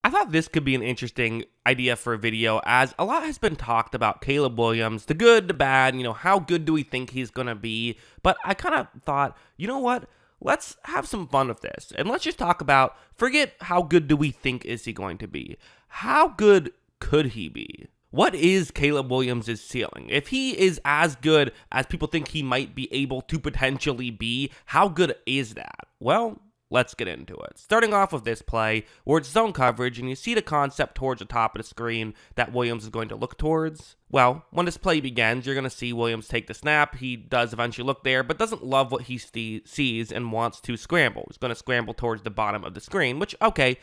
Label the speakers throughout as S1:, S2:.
S1: I thought this could be an interesting idea for a video, as a lot has been talked about Caleb Williams, the good, the bad, how good do we think he's going to be? But I kind of thought, you know what? Let's have some fun with this. And let's just talk about, forget how good do we think is he going to be? How good could he be? What is Caleb Williams' ceiling? If he is as good as people think he might be able to potentially be, how good is that? Well, let's get into it. Starting off with this play, where it's zone coverage, and you see the concept towards the top of the screen that Williams is going to look towards. Well, when this play begins, you're going to see Williams take the snap. He does eventually look there, but doesn't love what he sees and wants to scramble. He's going to scramble towards the bottom of the screen, which, okay,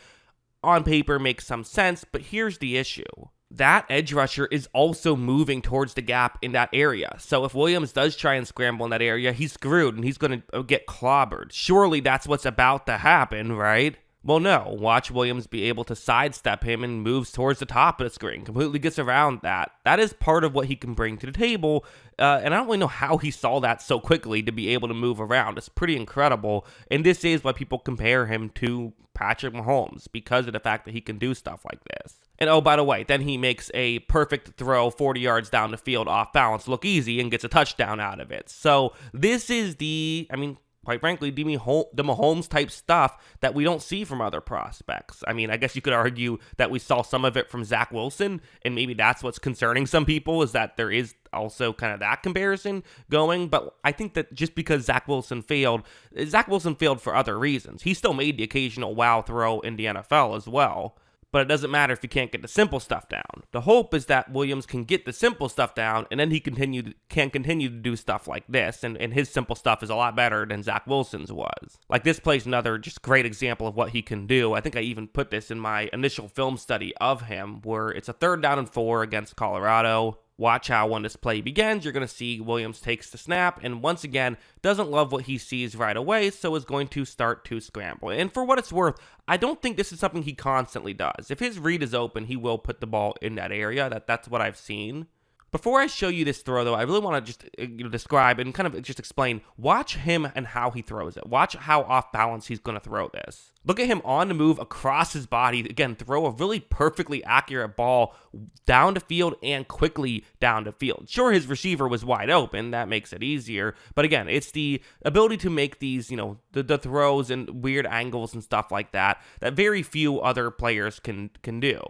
S1: on paper makes some sense, but here's the issue. That edge rusher is also moving towards the gap in that area. So if Williams does try and scramble in that area, he's screwed and he's going to get clobbered. Surely that's what's about to happen, right? Well, no. Watch Williams be able to sidestep him and moves towards the top of the screen. Completely gets around that. That is part of what he can bring to the table. And I don't really know how he saw that so quickly to be able to move around. It's pretty incredible. And this is why people compare him to Patrick Mahomes, because of the fact that he can do stuff like this. And oh, by the way, then he makes a perfect throw 40 yards down the field off balance, look easy, and gets a touchdown out of it. So this is quite frankly, the Mahomes type stuff that we don't see from other prospects. I guess you could argue that we saw some of it from Zach Wilson, and maybe that's what's concerning some people, is that there is also kind of that comparison going. But I think that just because Zach Wilson failed for other reasons. He still made the occasional wow throw in the NFL as well. But it doesn't matter if you can't get the simple stuff down. The hope is that Williams can get the simple stuff down, and then he can continue to do stuff like this, and his simple stuff is a lot better than Zach Wilson's was. Like, this play's another just great example of what he can do. I think I even put this in my initial film study of him, where it's a 3rd down and 4 against Colorado. Watch how when this play begins, you're going to see Williams takes the snap, and once again, doesn't love what he sees right away, so is going to start to scramble. And for what it's worth, I don't think this is something he constantly does. If his read is open, he will put the ball in that area. That's what I've seen. Before I show you this throw, though, I really want to just describe and kind of just explain. Watch him and how he throws it. Watch how off balance he's going to throw this. Look at him on the move across his body. Again, throw a really perfectly accurate ball down the field and quickly down the field. Sure, his receiver was wide open. That makes it easier. But again, it's the ability to make these, the throws and weird angles and stuff like that very few other players can do.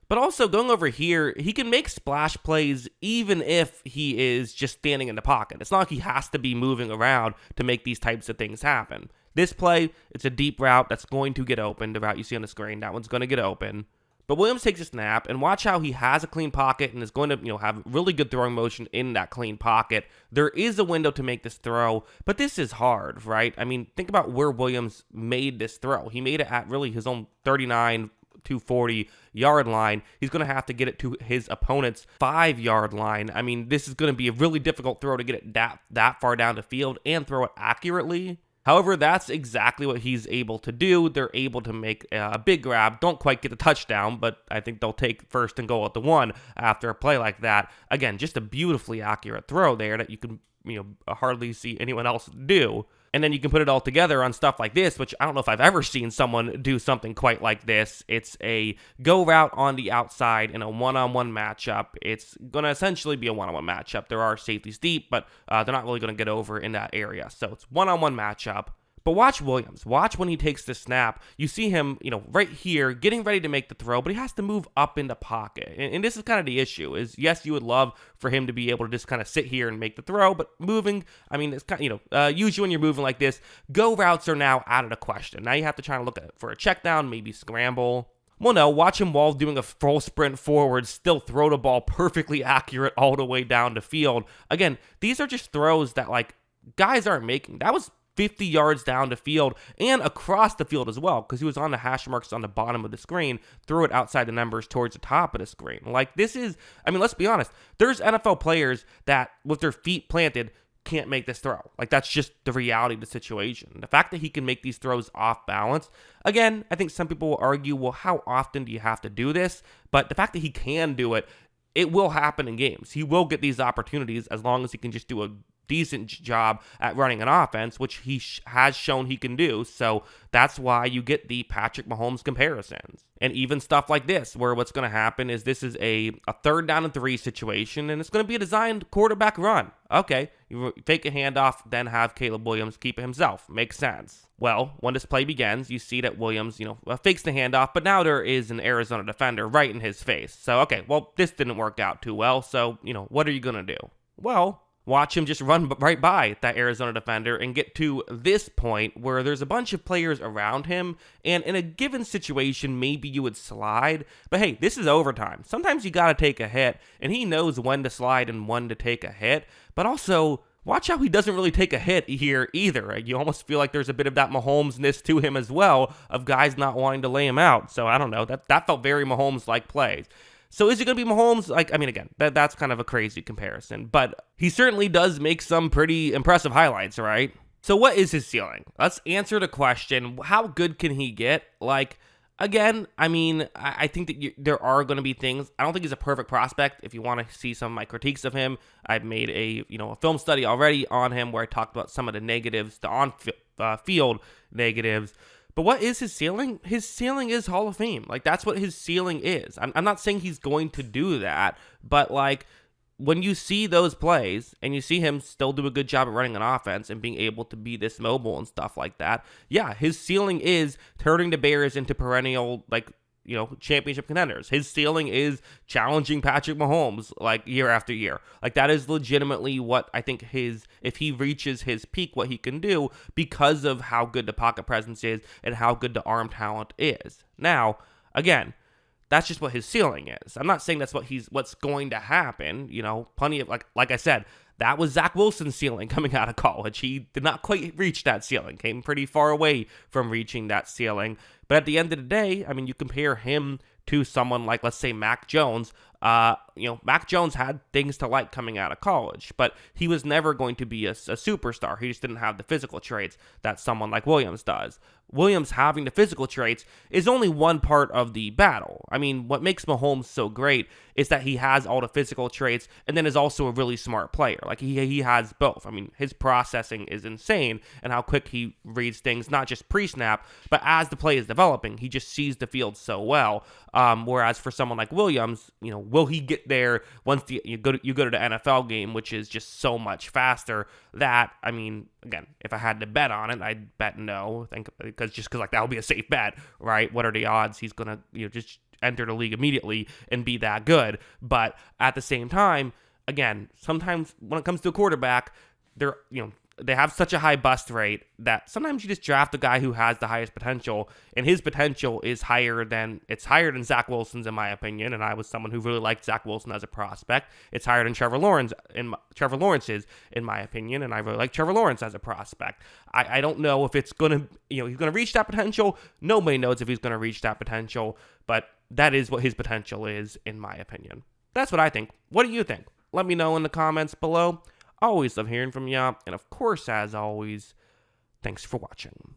S1: But also, going over here, he can make splash plays even if he is just standing in the pocket. It's not like he has to be moving around to make these types of things happen. This play, it's a deep route that's going to get open. The route you see on the screen, that one's going to get open. But Williams takes a snap, and watch how he has a clean pocket and is going to, have really good throwing motion in that clean pocket. There is a window to make this throw, but this is hard, right? Think about where Williams made this throw. He made it at really his own 39 to 40 yard line. He's going to have to get it to his opponent's 5 yard line. This is going to be a really difficult throw to get it that far down the field and throw it accurately. However, that's exactly what he's able to do. They're able to make a big grab. Don't quite get the touchdown, but I think they'll take 1st and goal at the 1 after a play like that. Again, just a beautifully accurate throw there that you can hardly see anyone else do. And then you can put it all together on stuff like this, which I don't know if I've ever seen someone do something quite like this. It's a go route on the outside in a one-on-one matchup. It's going to essentially be a one-on-one matchup. There are safeties deep, but they're not really going to get over in that area. So it's one-on-one matchup. But watch Williams. Watch when he takes the snap. You see him, right here, getting ready to make the throw, but he has to move up in the pocket. And this is kind of the issue, is yes, you would love for him to be able to just kind of sit here and make the throw, but moving, it's kind of, usually when you're moving like this, go routes are now out of the question. Now you have to try to look for a check down, maybe scramble. Well, no, watch him while doing a full sprint forward, still throw the ball perfectly accurate all the way down the field. Again, these are just throws that, guys aren't making. That was 50 yards down the field and across the field as well, because he was on the hash marks on the bottom of the screen, threw it outside the numbers towards the top of the screen. This is, let's be honest, there's NFL players that with their feet planted can't make this throw. That's just the reality of the situation. The fact that he can make these throws off balance, again, I think some people will argue, well, how often do you have to do this? But the fact that he can do it, it will happen in games. He will get these opportunities as long as he can just do a decent job at running an offense, which he has shown he can do. So that's why you get the Patrick Mahomes comparisons. And even stuff like this, where what's going to happen is this is a 3rd down and 3 situation, and it's going to be a designed quarterback run. Okay, you fake a handoff, then have Caleb Williams keep it himself. Makes sense. Well, when this play begins, you see that Williams, fakes the handoff, but now there is an Arizona defender right in his face. So, okay, well, this didn't work out too well, so, what are you going to do? Well, watch him just run right by that Arizona defender and get to this point where there's a bunch of players around him, and in a given situation, maybe you would slide, but hey, this is overtime. Sometimes you got to take a hit, and he knows when to slide and when to take a hit, but also watch how he doesn't really take a hit here either. You almost feel like there's a bit of that Mahomes-ness to him as well, of guys not wanting to lay him out. So I don't know, that felt very Mahomes-like plays. So is it going to be Mahomes? Again, that's kind of a crazy comparison, but he certainly does make some pretty impressive highlights, right? So what is his ceiling? Let's answer the question, how good can he get? Again, I think that there are going to be things. I don't think he's a perfect prospect. If you want to see some of my critiques of him, I've made a film study already on him where I talked about some of the negatives, the on-field negatives. But what is his ceiling? His ceiling is Hall of Fame. That's what his ceiling is. I'm not saying he's going to do that, but when you see those plays and you see him still do a good job at running an offense and being able to be this mobile and stuff like that, yeah, his ceiling is turning the Bears into perennial, championship contenders. His ceiling is challenging Patrick Mahomes, year after year. That is legitimately what I think if he reaches his peak, what he can do because of how good the pocket presence is and how good the arm talent is. Now, again, that's just what his ceiling is. I'm not saying that's what's going to happen. Plenty of, like I said, that was Zach Wilson's ceiling coming out of college. He did not quite reach that ceiling, came pretty far away from reaching that ceiling. But at the end of the day, you compare him to someone like, let's say, Mac Jones. Mac Jones had things to like coming out of college, but he was never going to be a superstar. He just didn't have the physical traits that someone like Williams does. Williams having the physical traits is only one part of the battle. What makes Mahomes so great is that he has all the physical traits and then is also a really smart player. He has both. His processing is insane and how quick he reads things, not just pre-snap, but as the play is developing, he just sees the field so well. Whereas for someone like Williams, will he get there once you go to the NFL game, which is just so much faster? That, again, if I had to bet on it, I'd bet no. Because that would be a safe bet, right? What are the odds he's gonna just enter the league immediately and be that good? But at the same time, again, sometimes when it comes to a quarterback, they have such a high bust rate that sometimes you just draft the guy who has the highest potential, and his potential is higher than Zach Wilson's, in my opinion. And I was someone who really liked Zach Wilson as a prospect. It's higher than Trevor Lawrence's, in my opinion, and I really like Trevor Lawrence as a prospect. I don't know if it's gonna he's gonna reach that potential. Nobody knows if he's gonna reach that potential, but that is what his potential is, in my opinion. That's what I think. What do you think? Let me know in the comments below. Always love hearing from y'all. And of course, as always, thanks for watching.